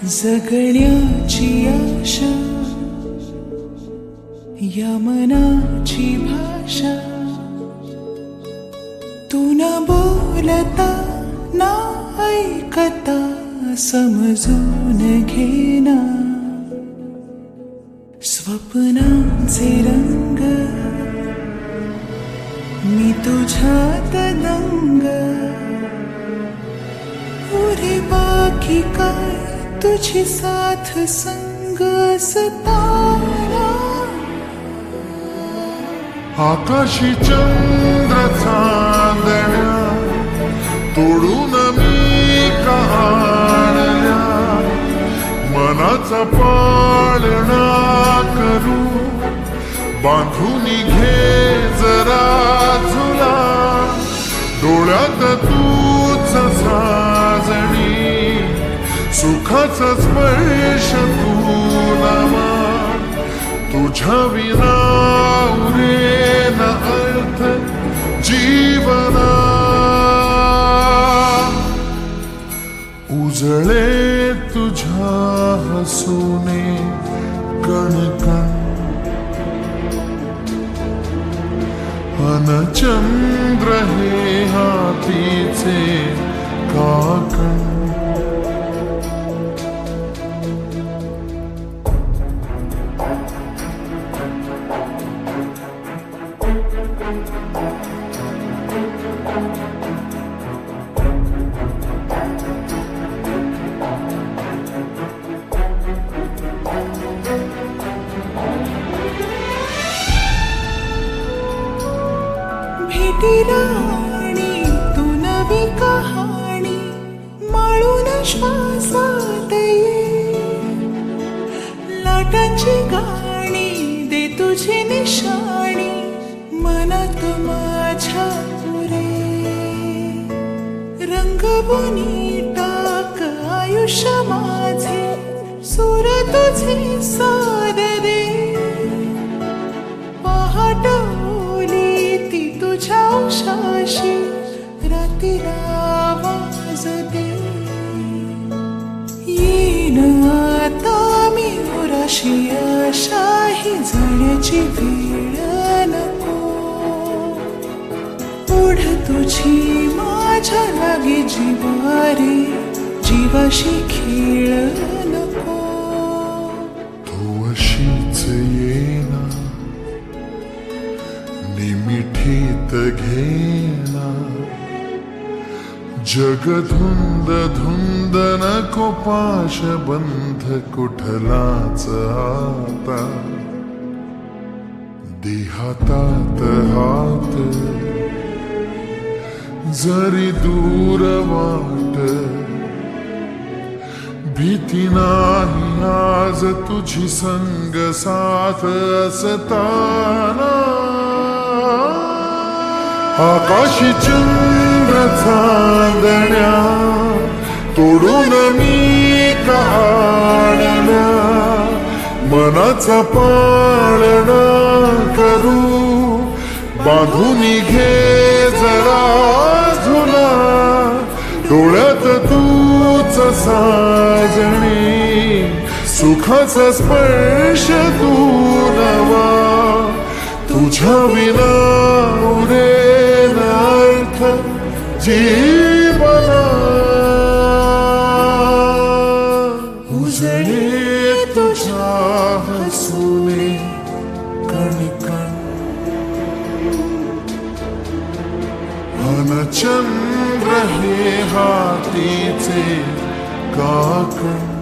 जगण्याची आशा या मनाची भाषा तू न बोलता ना ऐकता समजून घेना स्वप्नांचे रंग मी तुझ्यात दंग उरे बाकी काय तुझी साथ संग सताना आकाशी चंद्र चांदण्या तोडून मी कहाणल्या मनाचा पाळणा करू बांधून घे जरा झुला डोळ्यात तूच साजणी सुखाचा स्पर्श तू नामा तुझ्या विना उरेन अर्थ जीवना उजळे तुझ्या हसूने कणकण अन चंद्र हे हातीचे काकण भेटीला आणि तू नवी कहाणी माळून श्वासात ये लाटांची गाणी दे तुझी निशाणी मनात माझ्या पुरे रंगवून टाक आयुष्य माझे सूर तुझे साद दे पहाट तुझ्या उशाशी रात्रीला आवाज दे येईन आता मी उराशी आशाही जाण्याची वेळ नको पुढ तुझी माझ्या लागे जीवारे जीवाशी खेळ नको तू अशीच येना मिठीत घेना जग धुंद धुंद नको पाश बंध कुठलाच आता देहातात हात जरी दूर वाट भीती नाही आज तुझी संग साथ असताना आकाशी चंद्र चांदण्या तोडून मी कहाणल्या मनाचा पाळणा करू बांधून घे जरा झुला डोळ्यात तूच साजणी सुखाचा स्पर्श तू नवा तुझ्या विना उरेन अर्थ जीवना उजळे तुझ्या हसूने कणकण अन चंद्र हे हातीचे काकण